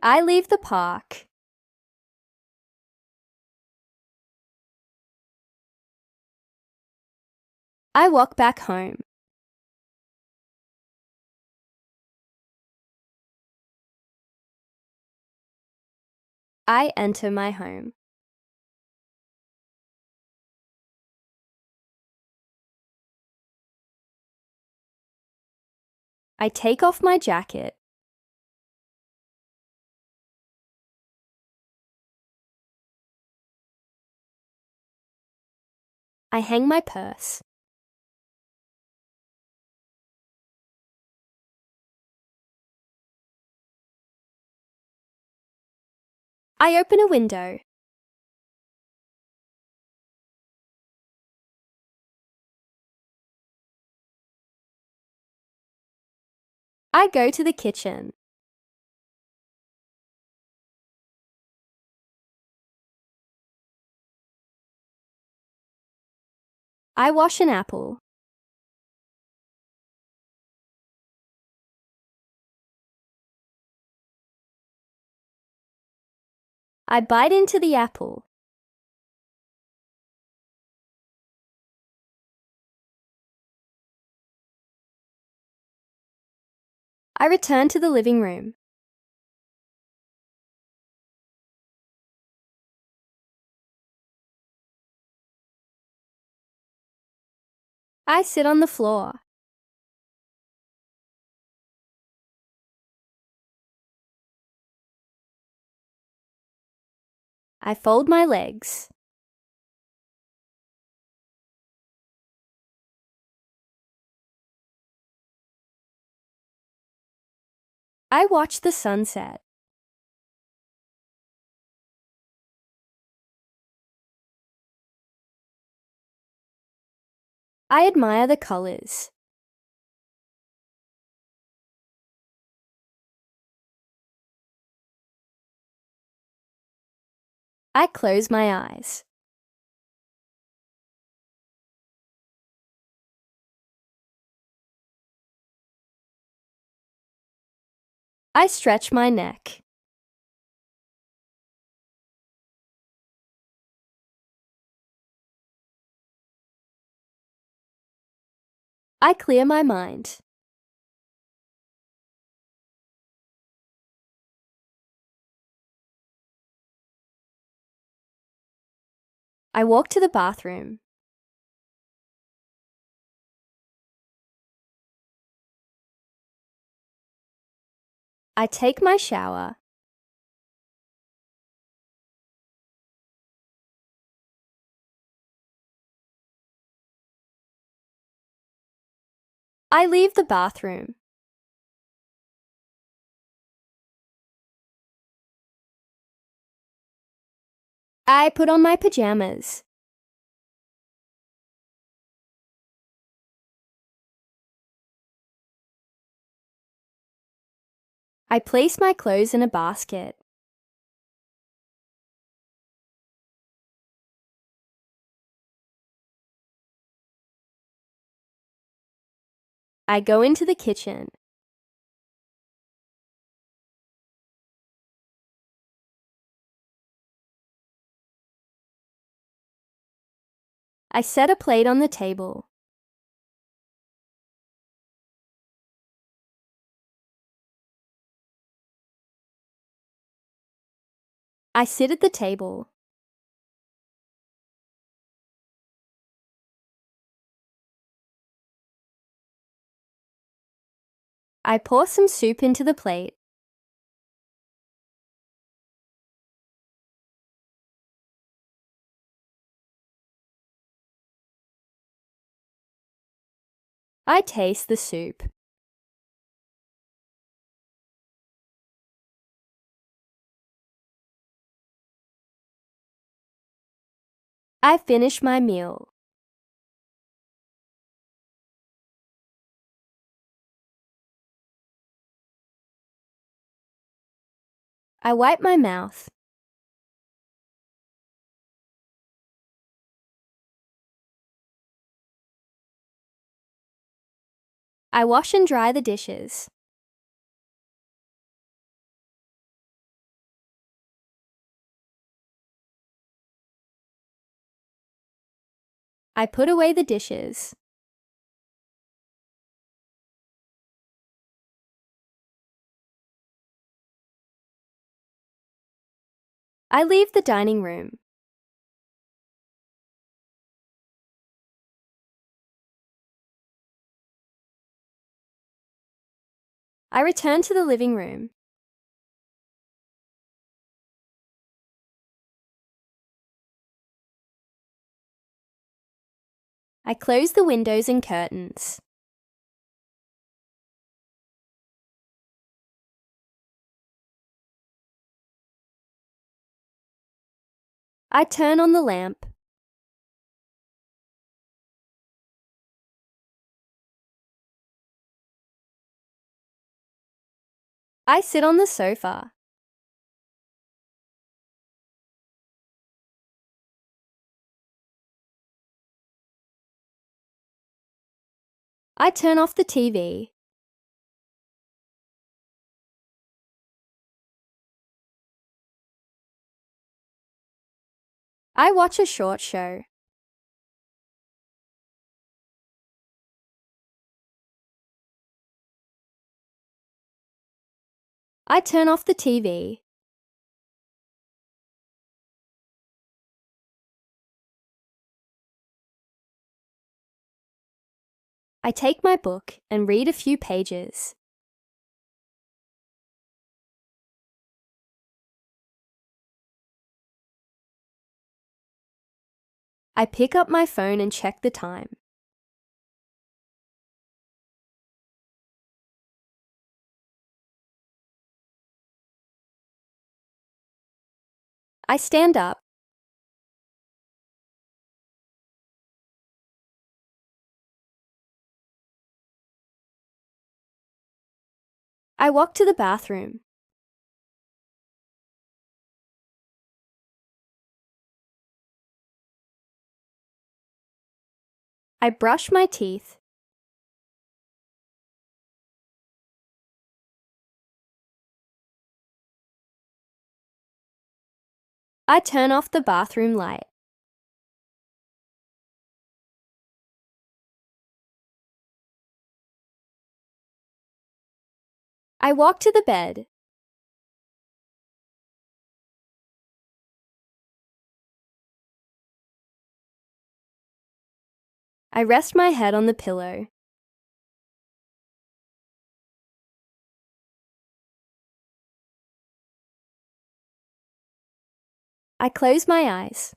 I leave the park. I walk back home. I enter my home. I take off my jacket. I hang my purse. I open a window. I go to the kitchen. I wash an apple. I bite into the apple. I return to the living room. I sit on the floor. I fold my legs. I watch the sunset. I admire the colors. I close my eyes. I stretch my neck. I clear my mind. I walk to the bathroom. I take my shower. I leave the bathroom. I put on my pajamas. I place my clothes in a basket. I go into the kitchen. I set a plate on the table. I sit at the table. I pour some soup into the plate. I taste the soup. I finish my meal. I wipe my mouth. I wash and dry the dishes. I put away the dishes. I leave the dining room. I return to the living room. I close the windows and curtains. I turn on the lamp. I sit on the sofa. I turn off the TV. I watch a short show. I turn off the TV. I take my book and read a few pages. I pick up my phone and check the time. I stand up. I walk to the bathroom. I brush my teeth. I turn off the bathroom light. I walk to the bed. I rest my head on the pillow. I close my eyes.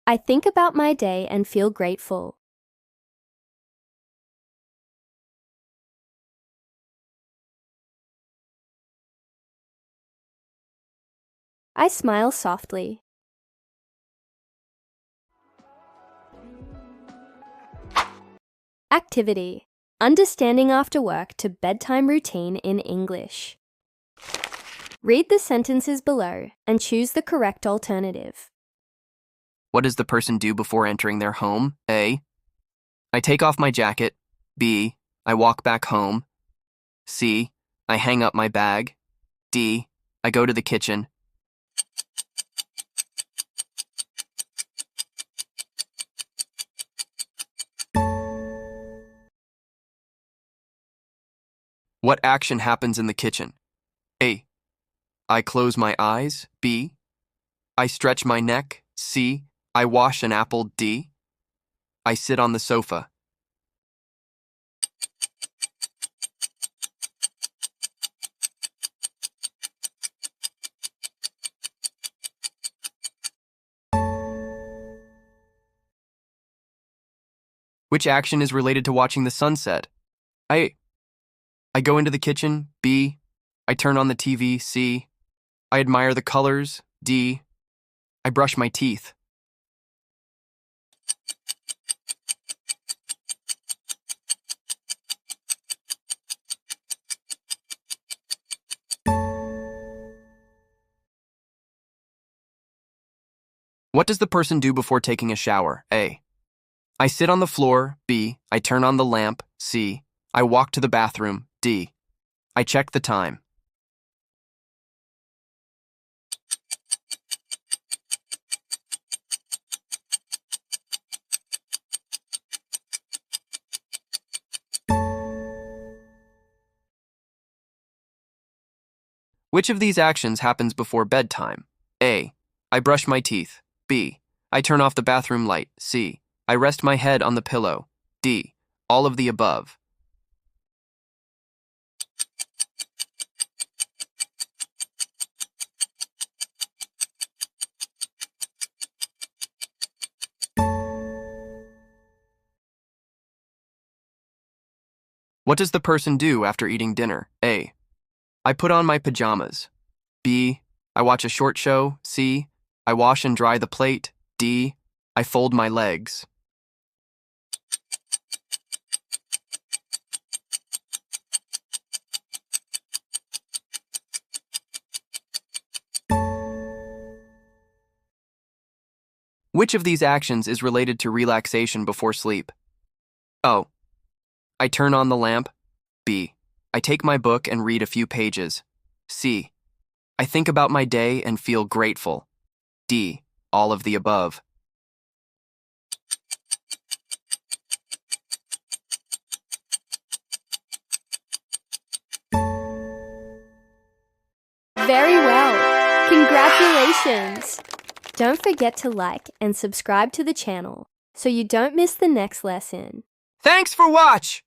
I think about my day and feel grateful. I smile softly. Activity: Understanding after work to bedtime routine in English. Read the sentences below and choose the correct alternative. What does the person do before entering their home? A. I take off my jacket. B. I walk back home. C. I hang up my bag. D. I go to the kitchen. What action happens in the kitchen? A. I close my eyes. B. I stretch my neck. C. I wash an apple. D. I sit on the sofa. Which action is related to watching the sunset? A. I go into the kitchen. B. I turn on the TV. C. I admire the colors. D. I brush my teeth. What does the person do before taking a shower? A. I sit on the floor. B. I turn on the lamp. C. I walk to the bathroom. D. I check the time. Which of these actions happens before bedtime? A. I brush my teeth. B. I turn off the bathroom light. C. I rest my head on the pillow. D. All of the above. What does the person do after eating dinner? A. I put on my pajamas. B. I watch a short show. C. I wash and dry the plate. D. I fold my legs. Which of these actions is related to relaxation before sleep? O. I turn on the lamp. B. I take my book and read a few pages. C. I think about my day and feel grateful. D. All of the above. Very well. Congratulations! Don't forget to like and subscribe to the channel so you don't miss the next lesson. Thanks for watch!